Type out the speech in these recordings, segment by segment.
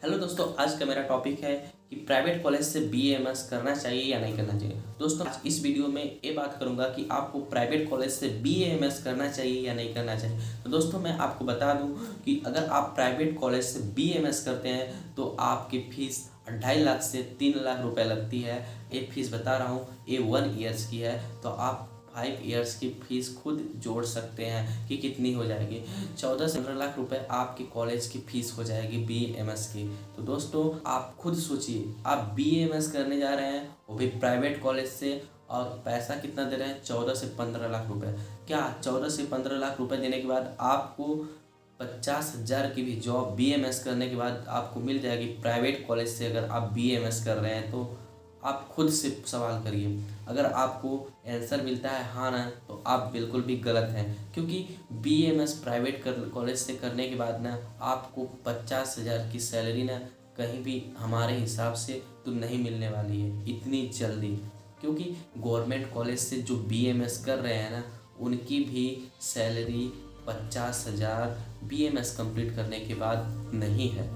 Hello दोस्तों, आज का मेरा टॉपिक है कि प्राइवेट कॉलेज से बीएएमएस करना चाहिए या नहीं करना चाहिए। दोस्तों, आज इस वीडियो में ये बात करूंगा कि आपको प्राइवेट कॉलेज से बीएएमएस करना चाहिए या नहीं करना चाहिए। तो दोस्तों, मैं आपको बता दूं कि अगर आप प्राइवेट कॉलेज से बीएएमएस करते हैं तो आपकी फीस 2.5 लाख से 3 लाख रुपए लगती है। ये फीस बता रहा हूँ, ये 1 ईयर्स की है। तो आप 5 ईयर्स की फीस खुद जोड़ सकते हैं कि कितनी हो जाएगी। 14 से 15 लाख रुपए आपके कॉलेज की फीस हो जाएगी बीएएमएस की। तो दोस्तों, आप खुद सोचिए, आप बीएएमएस करने जा रहे हैं वो भी प्राइवेट कॉलेज से, और पैसा कितना दे रहे हैं? 14 से 15 लाख रुपए। क्या 14 से 15 लाख रुपए देने के बाद आपको 50,000 की भी जॉब बीएएमएस करने के बाद आपको मिल जाएगी प्राइवेट कॉलेज से? अगर आप बीएएमएस कर रहे हैं तो आप खुद से सवाल करिए। अगर आपको आंसर मिलता है हाँ ना, तो आप बिल्कुल भी गलत हैं, क्योंकि बीएमएस प्राइवेट कॉलेज से करने के बाद ना आपको 50,000 की सैलरी ना कहीं भी हमारे हिसाब से तो नहीं मिलने वाली है इतनी जल्दी। क्योंकि गवर्नमेंट कॉलेज से जो बीएमएस कर रहे हैं ना, उनकी भी सैलरी 50,000 बीएमएस कंप्लीट करने के बाद नहीं है,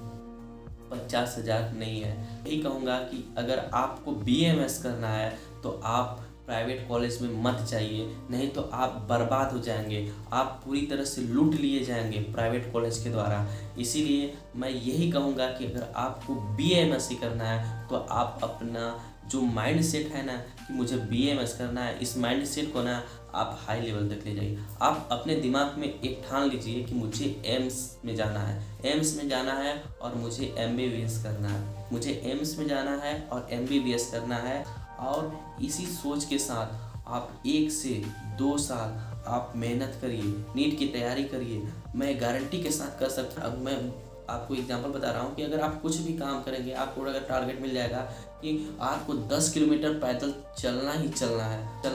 50,000 नहीं है। यही कहूँगा कि अगर आपको बीएमएस करना है तो आप प्राइवेट कॉलेज में मत जाइए, नहीं तो आप बर्बाद हो जाएंगे, आप पूरी तरह से लूट लिए जाएंगे प्राइवेट कॉलेज के द्वारा। इसीलिए मैं यही कहूँगा कि अगर आपको बीएमएस ही करना है तो आप अपना जो माइंड सेट है ना कि मुझे बीएमएस करना है, इस माइंड सेट को ना आप हाई लेवल तक ले जाइए। आप अपने दिमाग में एक ठान लीजिए कि मुझे एम्स में जाना है, एम्स में जाना है और मुझे एमबीबीएस करना है, मुझे एम्स में जाना है और एमबीबीएस करना है। और इसी सोच के साथ आप 1 से 2 साल आप मेहनत करिए, नीट की तैयारी करिए। मैं गारंटी के साथ कर सकता हूँ। अब मैं आपको एग्जांपल बता रहा हूँ कि अगर आप कुछ भी काम करेंगे, आपको अगर टारगेट मिल जाएगा कि आपको 10 किलोमीटर पैदल चलना ही चलना है, तो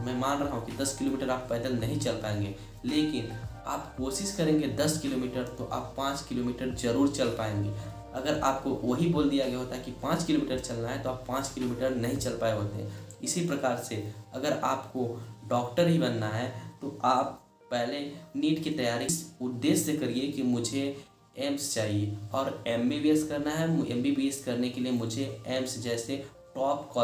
मैं मान रहा हूँ कि 10 किलोमीटर आप पैदल नहीं चल पाएंगे, लेकिन आप कोशिश करेंगे 10 किलोमीटर तो आप 5 किलोमीटर जरूर चल पाएंगे। अगर आपको वही बोल दिया गया होता है कि 5 किलोमीटर चलना है तो आप 5 किलोमीटर नहीं चल पाए होते। इसी प्रकार से अगर आपको डॉक्टर ही बनना है तो आप पहले नीट की तैयारी इस उद्देश्य से करिए कि मुझे एम्स चाहिए, और एमबीबीएस करना है। एमबीबीएस करने के लिए मुझे एम्स जैसे टॉप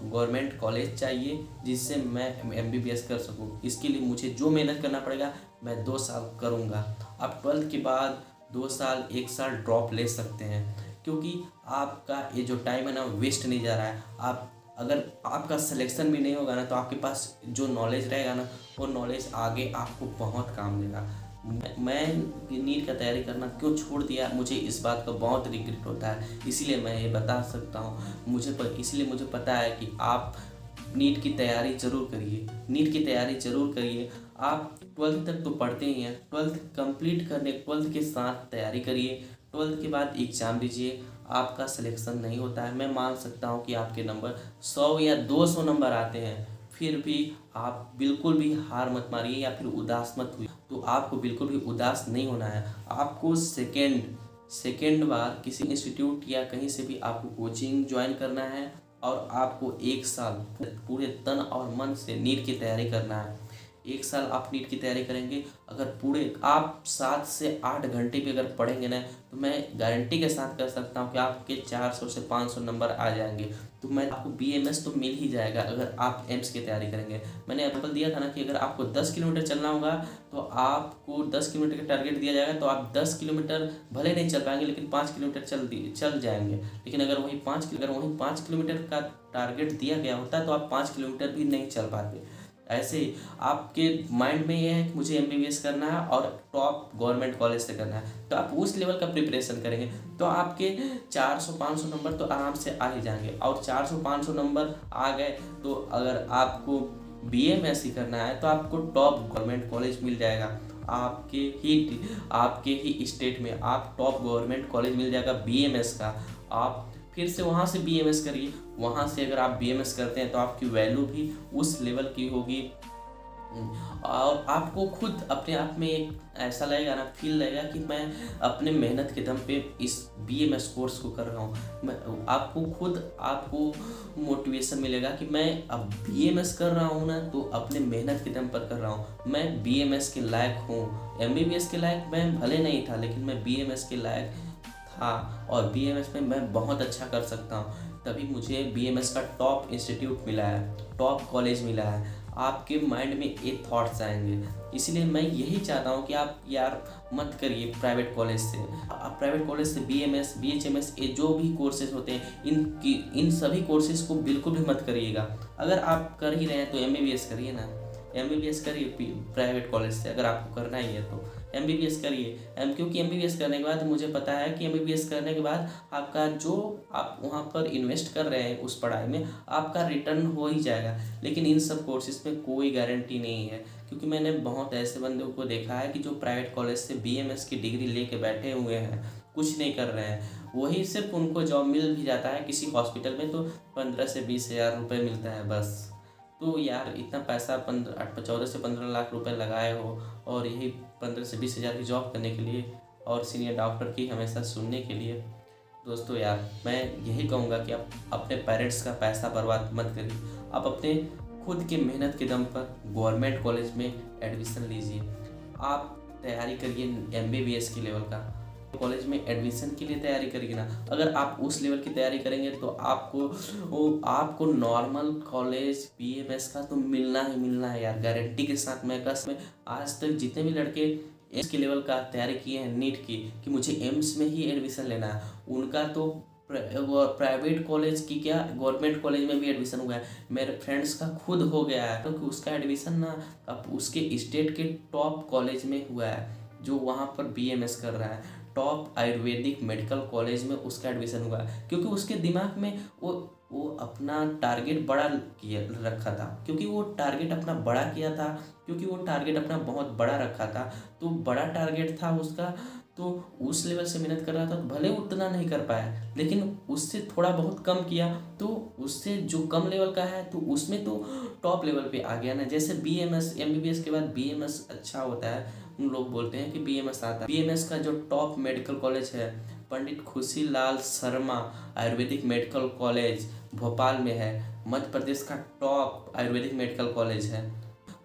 गवर्नमेंट कॉलेज चाहिए, जिससे मैं एमबीबीएस कर सकूं। इसके लिए मुझे जो मेहनत करना पड़ेगा मैं 2 साल करूंगा। आप 12th के बाद 2 साल 1 साल ड्रॉप ले सकते हैं, क्योंकि आपका ये जो टाइम है ना वेस्ट नहीं जा रहा है। आप अगर आपका सिलेक्शन भी नहीं होगा ना तो आपके पास जो नॉलेज रहेगा ना, वो नॉलेज आगे आपको बहुत काम देगा। मैं नीट का तैयारी करना क्यों छोड़ दिया, मुझे इस बात का बहुत रिग्रेट होता है। इसीलिए मैं ये बता सकता हूँ, इसलिए मुझे पता है कि आप नीट की तैयारी जरूर करिए, नीट की तैयारी जरूर करिए। आप 12th तक तो पढ़ते ही हैं, 12th कंप्लीट करने 12th के साथ तैयारी करिए। 12th के बाद एग्ज़ाम दीजिए। आपका सिलेक्शन नहीं होता है, मैं मान सकता हूँ कि आपके नंबर 100 या 200 नंबर आते हैं, फिर भी आप बिल्कुल भी हार मत मारिए या फिर उदास मत हुई। तो आपको बिल्कुल भी उदास नहीं होना है। आपको सेकेंड बार किसी इंस्टीट्यूट या कहीं से भी आपको कोचिंग ज्वाइन करना है, और आपको 1 साल पूरे तन और मन से नीट की तैयारी करना है। 1 साल आप नीट की तैयारी करेंगे, अगर पूरे आप 7 से 8 घंटे भी अगर पढ़ेंगे ना, तो मैं गारंटी के साथ कर सकता हूँ कि आपके 400 से 500 नंबर आ जाएंगे। तो मैं आपको बीएमएस तो मिल ही जाएगा अगर आप एम्स की तैयारी करेंगे। मैंने एग्जाम्पल दिया था ना कि अगर आपको 10 किलोमीटर चलना होगा तो आपको 10 किलोमीटर का टारगेट दिया जाएगा, तो आप 10 किलोमीटर भले नहीं चल पाएंगे लेकिन 5 किलोमीटर चल जाएंगे। लेकिन अगर वही 5 किलोमीटर का टारगेट दिया गया होता है तो आप 5 किलोमीटर भी नहीं चल पाते। ऐसे ही आपके माइंड में ये है कि मुझे एमबीबीएस करना है और टॉप गवर्नमेंट कॉलेज से करना है, तो आप उस लेवल का प्रिपरेशन करेंगे तो आपके 400-500 नंबर तो आराम से आ ही जाएंगे। और 400-500 नंबर आ गए तो अगर आपको बीएमएस ही करना है तो आपको टॉप गवर्नमेंट कॉलेज मिल जाएगा। आपके ही स्टेट में आप टॉप गवर्नमेंट कॉलेज मिल जाएगा बीएमएस का। आप फिर से वहाँ से बीएमएस करिए। वहाँ से अगर आप बीएमएस करते हैं तो आपकी वैल्यू भी उस लेवल की होगी और आपको खुद अपने आप में एक ऐसा लगेगा ना, फील लगेगा कि मैं अपने मेहनत के दम पे इस बीएमएस कोर्स को कर रहा हूँ। मैं आपको खुद आपको मोटिवेशन मिलेगा कि मैं अब बीएमएस कर रहा हूँ ना, तो अपने मेहनत के दम पर कर रहा हूँ। मैं बीएमएस के लायक हूँ। एमबीबीएस के लायक मैं भले नहीं था, लेकिन मैं बीएमएस के लायक था और बीएमएस में मैं बहुत अच्छा कर सकता हूँ। तभी मुझे बीएमएस का टॉप इंस्टीट्यूट मिला है, टॉप कॉलेज मिला है। आपके माइंड में ये थॉट्स आएंगे, इसलिए मैं यही चाहता हूँ कि आप यार मत करिए प्राइवेट कॉलेज से। आप प्राइवेट कॉलेज से बीएमएस बीएचएमएस ये जो भी कोर्सेज होते हैं, इन सभी कोर्सेज को बिल्कुल भी मत करिएगा। अगर आप कर ही रहे हैं तो एमबीबीएस करिए ना, एमबीबीएस करिए प्राइवेट कॉलेज से। अगर आपको करना ही है तो एमबीबीएस करिए। क्योंकि एमबीबीएस करने के बाद मुझे पता है कि एमबीबीएस करने के बाद आपका जो आप वहाँ पर इन्वेस्ट कर रहे हैं उस पढ़ाई में, आपका रिटर्न हो ही जाएगा। लेकिन इन सब कोर्सेज में कोई गारंटी नहीं है, क्योंकि मैंने बहुत ऐसे बंदों को देखा है कि जो प्राइवेट कॉलेज से बीएमएस की डिग्री लेके बैठे हुए हैं, कुछ नहीं कर रहे हैं। वही सिर्फ उनको जॉब मिल भी जाता है किसी हॉस्पिटल में, तो 15 से 20 हज़ार रुपये मिलता है बस। तो यार इतना पैसा 14 से 15 लाख रुपए लगाए हो, और यही 15 से 20 हज़ार की जॉब करने के लिए और सीनियर डॉक्टर की हमेशा सुनने के लिए। दोस्तों यार मैं यही कहूँगा कि आप अपने पेरेंट्स का पैसा बर्बाद मत करिए। आप अपने खुद के मेहनत के दम पर गवर्नमेंट कॉलेज में एडमिशन लीजिए। आप तैयारी करिए एमबीबीएस के लेवल का, कॉलेज में एडमिशन के लिए तैयारी करिए ना। अगर आप उस लेवल की तैयारी करेंगे तो आपको नॉर्मल कॉलेज बीएमएस का तो मिलना ही मिलना है यार, गारंटी के साथ। मैं कसम, आज तक जितने भी लड़के एम्स के लेवल का तैयारी किए हैं नीट की, कि मुझे एम्स में ही एडमिशन लेना है, उनका तो प्राइवेट कॉलेज की क्या गवर्नमेंट कॉलेज में भी एडमिशन हुआ है। मेरे फ्रेंड्स का खुद हो गया है, क्योंकि उसका एडमिशन ना अब उसके स्टेट के टॉप कॉलेज में हुआ है, जो वहाँ पर बीएमएस कर रहा है। टॉप आयुर्वेदिक मेडिकल कॉलेज में उसका एडमिशन हुआ है, क्योंकि उसके दिमाग में वो अपना टारगेट बड़ा किया रखा था, क्योंकि वो टारगेट अपना बड़ा किया था, क्योंकि वो टारगेट अपना बहुत बड़ा रखा था। तो बड़ा टारगेट था उसका, तो उस लेवल से मेहनत कर रहा था। तो भले उतना नहीं कर पाया, लेकिन उससे थोड़ा बहुत कम किया, तो उससे जो कम लेवल का है तो उसमें तो टॉप लेवल पे आ गया ना। जैसे बीएमएस एमबीबीएस के बाद बीएमएस अच्छा होता है, उन लोग बोलते हैं कि बीएमएस आता है। बीएमएस का जो टॉप मेडिकल कॉलेज है, पंडित खुशीलाल शर्मा आयुर्वेदिक मेडिकल कॉलेज भोपाल में है, मध्य प्रदेश का टॉप आयुर्वेदिक मेडिकल कॉलेज है,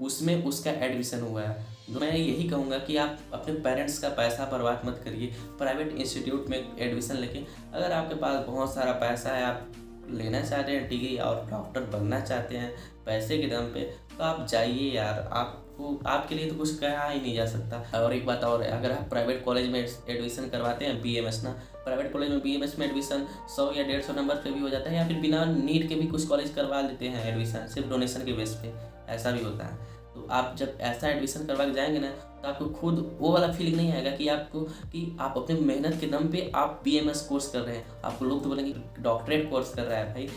उसमें उसका एडमिशन हुआ है। तो मैं यही कहूँगा कि आप अपने पेरेंट्स का पैसा बर्बाद मत करिए प्राइवेट इंस्टीट्यूट में एडमिशन लेके। अगर आपके पास बहुत सारा पैसा है, आप लेना चाहते हैं डिग्री और डॉक्टर बनना चाहते हैं पैसे के दम पे, तो आप जाइए यार। आपको आपके लिए तो कुछ कहा ही नहीं जा सकता। और एक बात और है, अगर आप प्राइवेट कॉलेज में एडमिशन करवाते हैं बीएमएस ना, प्राइवेट कॉलेज में बीएमएस में एडमिशन 100 या 150 नंबर पे भी हो जाता है, या फिर बिना नीट के भी कुछ कॉलेज करवा लेते हैं एडमिशन, सिर्फ डोनेशन के बेस पे, ऐसा भी होता है। तो आप जब ऐसा एडमिशन करवा के जाएंगे ना, तो आपको खुद वो वाला फीलिंग नहीं आएगा कि आप अपने मेहनत के दम पे आप बीएमएस कोर्स कर रहे हैं। आपको लोग तो बोलेंगे डॉक्टरेट कोर्स कर रहा है भाई,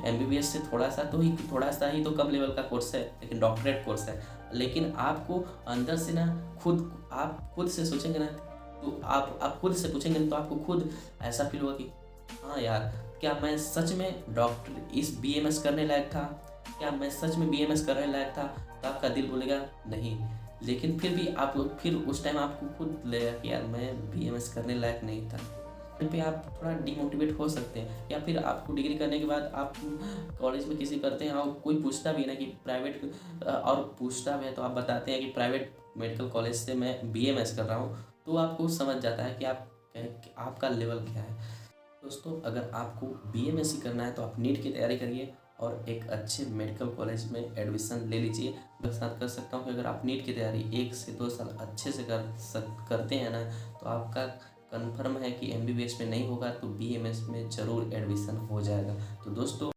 एमबीबीएस से थोड़ा सा ही तो कम लेवल का कोर्स है, लेकिन डॉक्टरेट कोर्स है। लेकिन आपको अंदर से ना आप खुद से सोचेंगे ना, तो आप खुद से पूछेंगे तो आपको खुद ऐसा फील होगा कि हाँ यार, क्या मैं सच में डॉक्टर इस बीएमएस करने लायक था, क्या मैं सच में बीएमएस करने लायक था। तो आपका दिल बोलेगा नहीं, लेकिन फिर भी फिर उस टाइम आपको खुद लगेगा कि यार मैं बीएमएस करने लायक नहीं था। पे आप थोड़ा डिमोटिवेट हो सकते हैं। या फिर आपको डिग्री करने के बाद आप कॉलेज में किसी करते हैं और कोई पूछता भी ना कि प्राइवेट, और पूछता भी है तो आप बताते हैं कि प्राइवेट मेडिकल कॉलेज से मैं बीएमएस कर रहा हूँ, तो आपको समझ जाता है कि आपका लेवल क्या है। दोस्तों अगर आपको बीएमएस करना है तो आप नीट की तैयारी करिए और एक अच्छे मेडिकल कॉलेज में एडमिशन ले लीजिए। मैं साथ कर सकता हूँ कि अगर आप नीट की तैयारी 1 से 2 साल अच्छे से करते हैं ना, तो आपका कन्फर्म है कि एमबीबीएस में नहीं होगा तो बीएमएस में ज़रूर एडमिशन हो जाएगा। तो दोस्तों